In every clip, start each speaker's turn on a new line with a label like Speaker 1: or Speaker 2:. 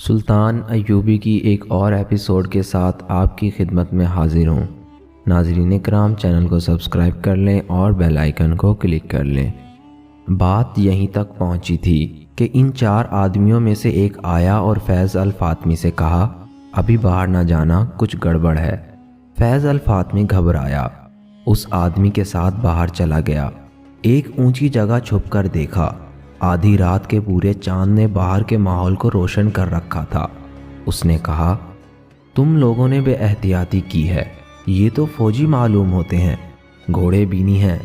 Speaker 1: سلطان ایوبی کی ایک اور ایپیسوڈ کے ساتھ آپ کی خدمت میں حاضر ہوں۔ ناظرین کرام، چینل کو سبسکرائب کر لیں اور بیل آئیکن کو کلک کر لیں۔ بات یہیں تک پہنچی تھی کہ ان 4 آدمیوں میں سے ایک آیا اور فیض الفاطمی سے کہا، ابھی باہر نہ جانا، کچھ گڑبڑ ہے۔ فیض الفاطمی گھبرایا، اس آدمی کے ساتھ باہر چلا گیا۔ ایک اونچی جگہ چھپ کر دیکھا، آدھی رات کے پورے چاند نے باہر کے ماحول کو روشن کر رکھا تھا۔ اس نے کہا، تم لوگوں نے بے احتیاطی کی ہے، یہ تو فوجی معلوم ہوتے ہیں، گھوڑے بینی ہیں،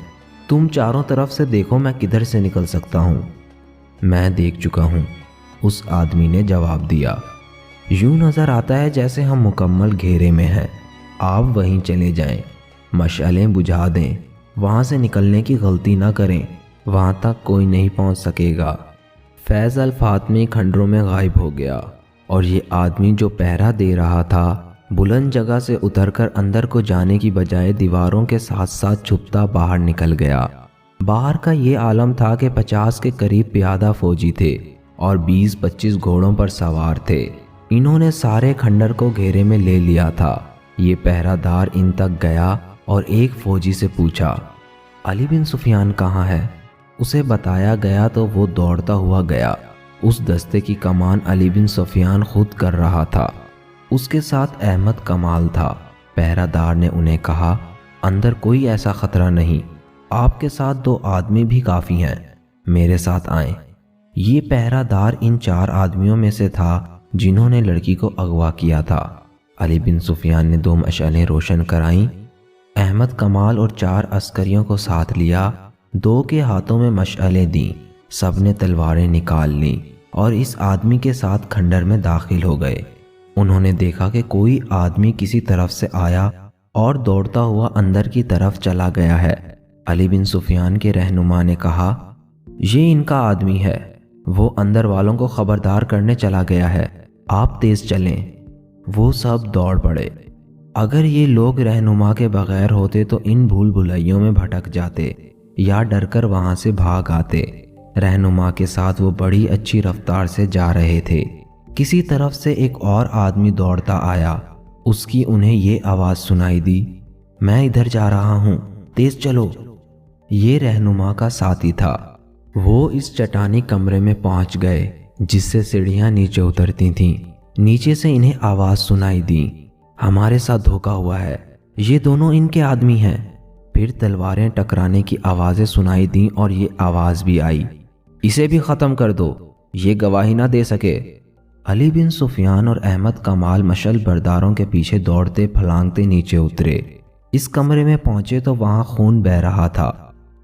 Speaker 1: تم چاروں طرف سے دیکھو میں کدھر سے نکل سکتا ہوں۔ میں دیکھ چکا ہوں، اس آدمی نے جواب دیا۔ یوں نظر آتا ہے جیسے ہم مکمل گھیرے میں ہیں، آپ وہیں چلے جائیں، مشعلیں بجھا دیں، وہاں سے نکلنے کی غلطی نہ کریں، وہاں تک کوئی نہیں پہنچ سکے گا۔ فیض الفاطمی کھنڈروں میں غائب ہو گیا اور یہ آدمی جو پہرا دے رہا تھا بلند جگہ سے اتر کر اندر کو جانے کی بجائے دیواروں کے ساتھ ساتھ چھپتا باہر نکل گیا۔ باہر کا یہ عالم تھا کہ 50 کے قریب پیادہ فوجی تھے اور 20-25 گھوڑوں پر سوار تھے۔ انہوں نے سارے کھنڈر کو گھیرے میں لے لیا تھا۔ یہ پہرا دار ان تک گیا اور ایک فوجی سے پوچھا، علی بن سفیان کہاں ہے؟ اسے بتایا گیا تو وہ دوڑتا ہوا گیا۔ اس دستے کی کمان علی بن سفیان خود کر رہا تھا، اس کے ساتھ احمد کمال تھا۔ پہرہ دار نے انہیں کہا، اندر کوئی ایسا خطرہ نہیں، آپ کے ساتھ 2 آدمی بھی کافی ہیں، میرے ساتھ آئیں۔ یہ پہرہ دار ان 4 آدمیوں میں سے تھا جنہوں نے لڑکی کو اغوا کیا تھا۔ علی بن سفیان نے 2 مشعلیں روشن کرائیں، احمد کمال اور 4 عسکریوں کو ساتھ لیا، 2 کے ہاتھوں میں مشعلیں دیں، سب نے تلواریں نکال لیں اور اس آدمی کے ساتھ کھنڈر میں داخل ہو گئے۔ انہوں نے دیکھا کہ کوئی آدمی کسی طرف سے آیا اور دوڑتا ہوا اندر کی طرف چلا گیا ہے۔ علی بن سفیان کے رہنما نے کہا، یہ ان کا آدمی ہے، وہ اندر والوں کو خبردار کرنے چلا گیا ہے، آپ تیز چلیں۔ وہ سب دوڑ پڑے۔ اگر یہ لوگ رہنما کے بغیر ہوتے تو ان بھول بھلائیوں میں بھٹک جاتے یا ڈر کر وہاں سے بھاگ آتے۔ رہنما کے ساتھ وہ بڑی اچھی رفتار سے جا رہے تھے۔ کسی طرف سے ایک اور آدمی دوڑتا آیا، اس کی انہیں یہ آواز سنائی دی، میں ادھر جا رہا ہوں، تیز چلو۔ یہ رہنما کا ساتھی تھا۔ وہ اس چٹانی کمرے میں پہنچ گئے جس سے سیڑھیاں نیچے اترتی تھیں۔ نیچے سے انہیں آواز سنائی دی، ہمارے ساتھ دھوکا ہوا ہے، یہ دونوں ان کے آدمی ہیں۔ پھر تلواریں ٹکرانے کی آوازیں سنائی دیں اور یہ آواز بھی آئی، اسے بھی ختم کر دو، یہ گواہی نہ دے سکے۔ علی بن سفیان اور احمد کمال مشعل برداروں کے پیچھے دوڑتے پھلانگتے نیچے اترے۔ اس کمرے میں پہنچے تو وہاں خون بہہ رہا تھا۔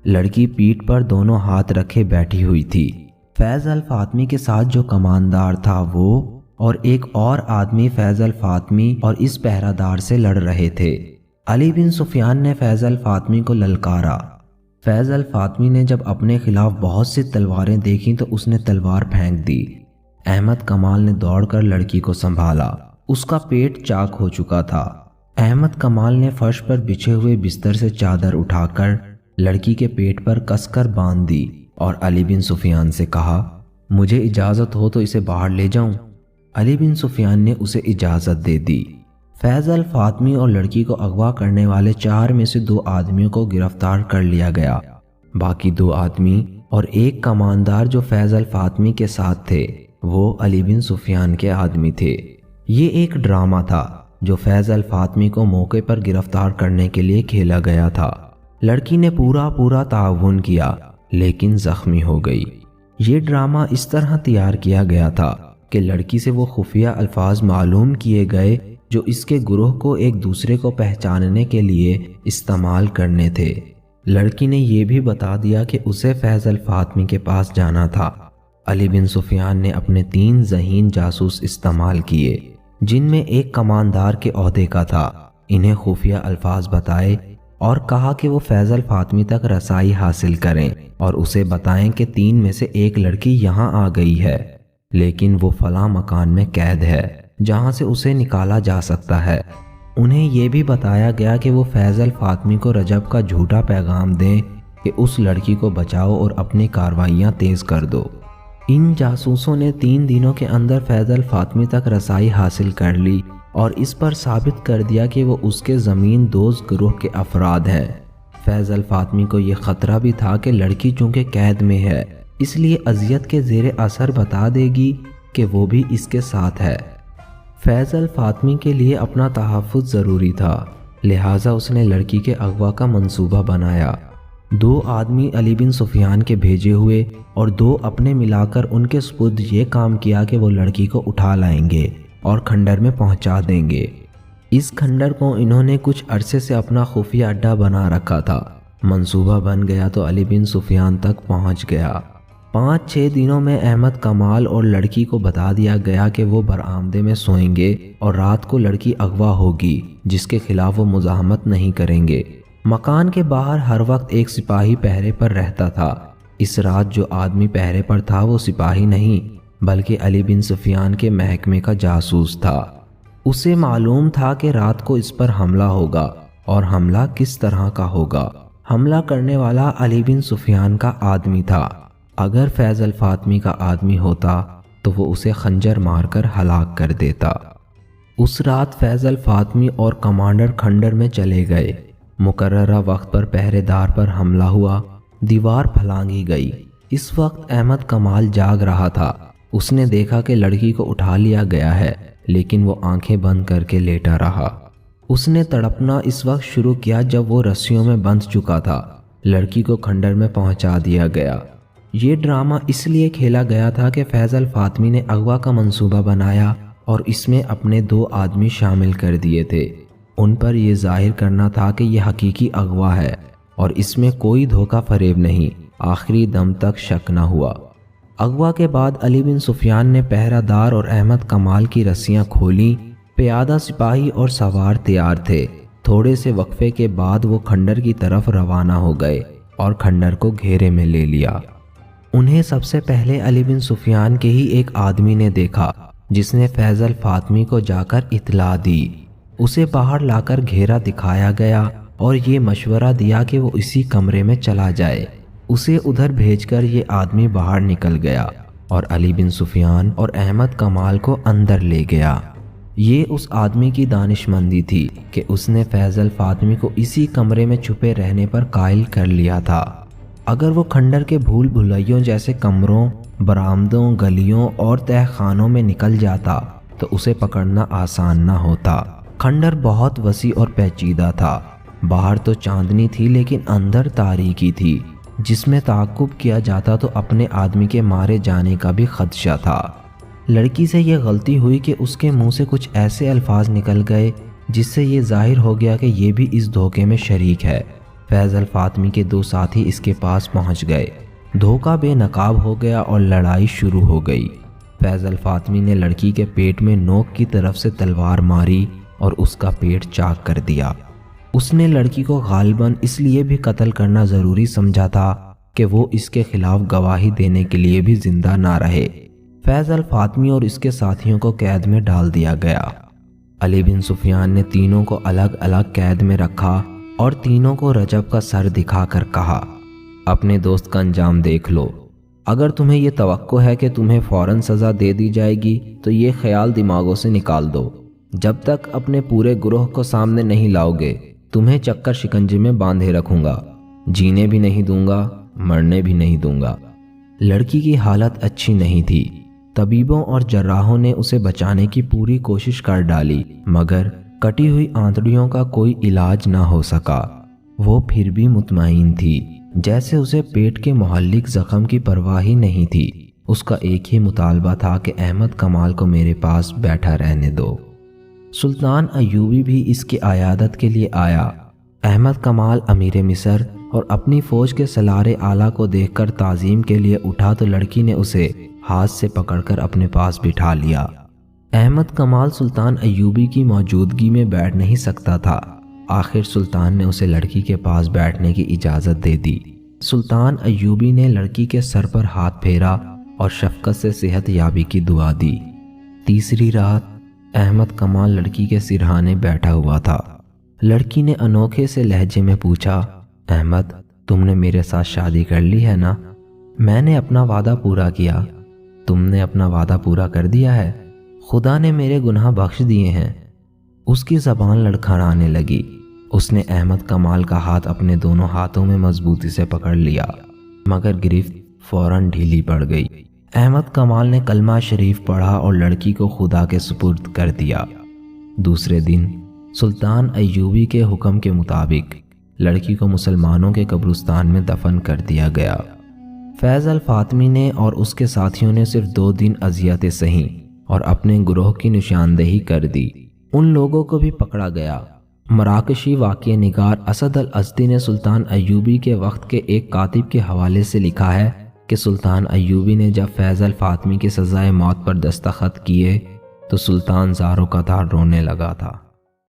Speaker 1: لڑکی پیٹھ پر دونوں ہاتھ رکھے بیٹھی ہوئی تھی۔ فیض الفاطمی کے ساتھ جو کماندار تھا وہ اور ایک اور آدمی فیض الفاطمی اور اس پہرہ دار سے لڑ رہے تھے۔ علی بن سفیان نے فیض الفاطمی کو للکارا۔ فیض الفاطمی نے جب اپنے خلاف بہت سی تلواریں دیکھیں تو اس نے تلوار پھینک دی۔ احمد کمال نے دوڑ کر لڑکی کو سنبھالا، اس کا پیٹ چاک ہو چکا تھا۔ احمد کمال نے فرش پر بچھے ہوئے بستر سے چادر اٹھا کر لڑکی کے پیٹ پر کس کر باندھ دی اور علی بن سفیان سے کہا، مجھے اجازت ہو تو اسے باہر لے جاؤں۔ علی بن سفیان نے اسے اجازت دے دی۔ فیض الفاطمی اور لڑکی کو اغوا کرنے والے 4 میں سے 2 آدمیوں کو گرفتار کر لیا گیا۔ باقی 2 آدمی اور ایک کماندار جو فیض الفاطمی کے ساتھ تھے وہ علی بن سفیان کے آدمی تھے۔ یہ ایک ڈرامہ تھا جو فیض الفاطمی کو موقع پر گرفتار کرنے کے لیے کھیلا گیا تھا۔ لڑکی نے پورا تعاون کیا لیکن زخمی ہو گئی۔ یہ ڈرامہ اس طرح تیار کیا گیا تھا کہ لڑکی سے وہ خفیہ الفاظ معلوم کیے گئے جو اس کے گروہ کو ایک دوسرے کو پہچاننے کے لیے استعمال کرنے تھے۔ لڑکی نے یہ بھی بتا دیا کہ اسے فیض الفاطمی کے پاس جانا تھا۔ علی بن سفیان نے اپنے 3 ذہین جاسوس استعمال کیے جن میں ایک کماندار کے عہدے کا تھا۔ انہیں خفیہ الفاظ بتائے اور کہا کہ وہ فیض الفاطمی تک رسائی حاصل کریں اور اسے بتائیں کہ 3 میں سے ایک لڑکی یہاں آ گئی ہے لیکن وہ فلاں مکان میں قید ہے جہاں سے اسے نکالا جا سکتا ہے۔ انہیں یہ بھی بتایا گیا کہ وہ فیض الفاطمی کو رجب کا جھوٹا پیغام دیں کہ اس لڑکی کو بچاؤ اور اپنی کاروائیاں تیز کر دو۔ ان جاسوسوں نے 3 دنوں کے اندر فیضل فاطمی تک رسائی حاصل کر لی اور اس پر ثابت کر دیا کہ وہ اس کے زمین دوز گروہ کے افراد ہیں۔ فیضل فاطمی کو یہ خطرہ بھی تھا کہ لڑکی چونکہ قید میں ہے اس لیے اذیت کے زیر اثر بتا دے گی کہ وہ بھی اس کے ساتھ ہے۔ فیضل فاطمی کے لیے اپنا تحفظ ضروری تھا، لہٰذا اس نے لڑکی کے اغوا کا منصوبہ بنایا۔ 2 آدمی علی بن سفیان کے بھیجے ہوئے اور 2 اپنے ملا کر ان کے سپرد یہ کام کیا کہ وہ لڑکی کو اٹھا لائیں گے اور کھنڈر میں پہنچا دیں گے۔ اس کھنڈر کو انہوں نے کچھ عرصے سے اپنا خفیہ اڈا بنا رکھا تھا۔ منصوبہ بن گیا تو علی بن سفیان تک پہنچ گیا۔ 5-6 دنوں میں احمد کمال اور لڑکی کو بتا دیا گیا کہ وہ برآمدے میں سوئیں گے اور رات کو لڑکی اغوا ہوگی جس کے خلاف وہ مزاحمت نہیں کریں گے۔ مکان کے باہر ہر وقت ایک سپاہی پہرے پر رہتا تھا۔ اس رات جو آدمی پہرے پر تھا وہ سپاہی نہیں بلکہ علی بن سفیان کے محکمے کا جاسوس تھا۔ اسے معلوم تھا کہ رات کو اس پر حملہ ہوگا اور حملہ کس طرح کا ہوگا۔ حملہ کرنے والا علی بن سفیان کا آدمی تھا۔ اگر فیضل فاطمی کا آدمی ہوتا تو وہ اسے خنجر مار کر ہلاک کر دیتا۔ اس رات فیضل فاطمی اور کمانڈر کھنڈر میں چلے گئے۔ مقررہ وقت پر پہرے دار پر حملہ ہوا، دیوار پھلانگی گئی۔ اس وقت احمد کمال جاگ رہا تھا۔ اس نے دیکھا کہ لڑکی کو اٹھا لیا گیا ہے لیکن وہ آنکھیں بند کر کے لیٹا رہا۔ اس نے تڑپنا اس وقت شروع کیا جب وہ رسیوں میں بندھ چکا تھا۔ لڑکی کو کھنڈر میں پہنچا دیا گیا۔ یہ ڈرامہ اس لیے کھیلا گیا تھا کہ فیضل فاطمی نے اغوا کا منصوبہ بنایا اور اس میں اپنے 2 آدمی شامل کر دیے تھے۔ ان پر یہ ظاہر کرنا تھا کہ یہ حقیقی اغوا ہے اور اس میں کوئی دھوکہ فریب نہیں۔ آخری دم تک شک نہ ہوا۔ اغوا کے بعد علی بن سفیان نے پہرہ دار اور احمد کمال کی رسیاں کھولیں۔ پیادہ سپاہی اور سوار تیار تھے۔ تھوڑے سے وقفے کے بعد وہ کھنڈر کی طرف روانہ ہو گئے اور کھنڈر کو گھیرے میں لے لیا۔ انہیں سب سے پہلے علی بن سفیان کے ہی ایک آدمی نے دیکھا جس نے فیضل فاطمی کو جا کر اطلاع دی۔ اسے باہر لا کر گھیرا دکھایا گیا اور یہ مشورہ دیا کہ وہ اسی کمرے میں چلا جائے۔ اسے ادھر بھیج کر یہ آدمی باہر نکل گیا اور علی بن سفیان اور احمد کمال کو اندر لے گیا۔ یہ اس آدمی کی دانش مندی تھی کہ اس نے فیضل فاطمی کو اسی کمرے میں چھپے رہنے پر قائل کر لیا تھا۔ اگر وہ کھنڈر کے بھول بھلائیوں جیسے کمروں، برآمدوں، گلیوں اور تہ خانوں میں نکل جاتا تو اسے پکڑنا آسان نہ ہوتا۔ کھنڈر بہت وسیع اور پیچیدہ تھا۔ باہر تو چاندنی تھی لیکن اندر تاریکی تھی، جس میں تعقب کیا جاتا تو اپنے آدمی کے مارے جانے کا بھی خدشہ تھا۔ لڑکی سے یہ غلطی ہوئی کہ اس کے منہ سے کچھ ایسے الفاظ نکل گئے جس سے یہ ظاہر ہو گیا کہ یہ بھی اس دھوکے میں شریک ہے۔ فیضل فاطمی کے 2 ساتھی اس کے پاس پہنچ گئے۔ دھوکہ بے نقاب ہو گیا اور لڑائی شروع ہو گئی۔ فیضل فاطمی نے لڑکی کے پیٹ میں نوک کی طرف سے تلوار ماری اور اس کا پیٹ چاک کر دیا۔ اس نے لڑکی کو غالباً اس لیے بھی قتل کرنا ضروری سمجھا تھا کہ وہ اس کے خلاف گواہی دینے کے لیے بھی زندہ نہ رہے۔ فیضل فاطمی اور اس کے ساتھیوں کو قید میں ڈال دیا گیا۔ علی بن سفیان نے تینوں کو الگ الگ قید میں رکھا اور تینوں کو رجب کا سر دکھا کر کہا، اپنے دوست کا انجام دیکھ لو۔ اگر تمہیں یہ توقع ہے کہ تمہیں فوراً سزا دے دی جائے گی تو یہ خیال دماغوں سے نکال دو۔ جب تک اپنے پورے گروہ کو سامنے نہیں لاؤ گے تمہیں چکر شکنجے میں باندھے رکھوں گا، جینے بھی نہیں دوں گا، مرنے بھی نہیں دوں گا۔ لڑکی کی حالت اچھی نہیں تھی۔ طبیبوں اور جراحوں نے اسے بچانے کی پوری کوشش کر ڈالی مگر کٹی ہوئی آنتڑیوں کا کوئی علاج نہ ہو سکا۔ وہ پھر بھی مطمئن تھی، جیسے اسے پیٹ کے معلق زخم کی پرواہ ہی نہیں تھی۔ اس کا ایک ہی مطالبہ تھا کہ احمد کمال کو میرے پاس بیٹھا رہنے دو۔ سلطان ایوبی بھی اس کی عیادت کے لیے آیا۔ احمد کمال امیر مصر اور اپنی فوج کے سالار اعلیٰ کو دیکھ کر تعظیم کے لیے اٹھا تو لڑکی نے اسے ہاتھ سے پکڑ کر اپنے پاس بٹھا لیا۔ احمد کمال سلطان ایوبی کی موجودگی میں بیٹھ نہیں سکتا تھا۔ آخر سلطان نے اسے لڑکی کے پاس بیٹھنے کی اجازت دے دی۔ سلطان ایوبی نے لڑکی کے سر پر ہاتھ پھیرا اور شفقت سے صحت یابی کی دعا دی۔ تیسری رات احمد کمال لڑکی کے سرہانے بیٹھا ہوا تھا۔ لڑکی نے انوکھے سے لہجے میں پوچھا، احمد تم نے میرے ساتھ شادی کر لی ہے نا؟ میں نے اپنا وعدہ پورا کیا۔ تم نے اپنا وعدہ پورا کر دیا ہے؟ خدا نے میرے گناہ بخش دیے ہیں۔ اس کی زبان لڑکھڑانے لگی۔ اس نے احمد کمال کا ہاتھ اپنے دونوں ہاتھوں میں مضبوطی سے پکڑ لیا، مگر گرفت فوراً ڈھیلی پڑ گئی۔ احمد کمال نے کلمہ شریف پڑھا اور لڑکی کو خدا کے سپرد کر دیا۔ دوسرے دن سلطان ایوبی کے حکم کے مطابق لڑکی کو مسلمانوں کے قبرستان میں دفن کر دیا گیا۔ فیض الفاطمی نے اور اس کے ساتھیوں نے صرف 2 دن اذیتیں سہیں اور اپنے گروہ کی نشاندہی کر دی۔ ان لوگوں کو بھی پکڑا گیا۔ مراکشی واقعہ نگار اسد الازدی نے سلطان ایوبی کے وقت کے ایک کاتب کے حوالے سے لکھا ہے کہ سلطان ایوبی نے جب فیض الفاطمی کی سزائے موت پر دستخط کیے تو سلطان زار و قطار رونے لگا تھا۔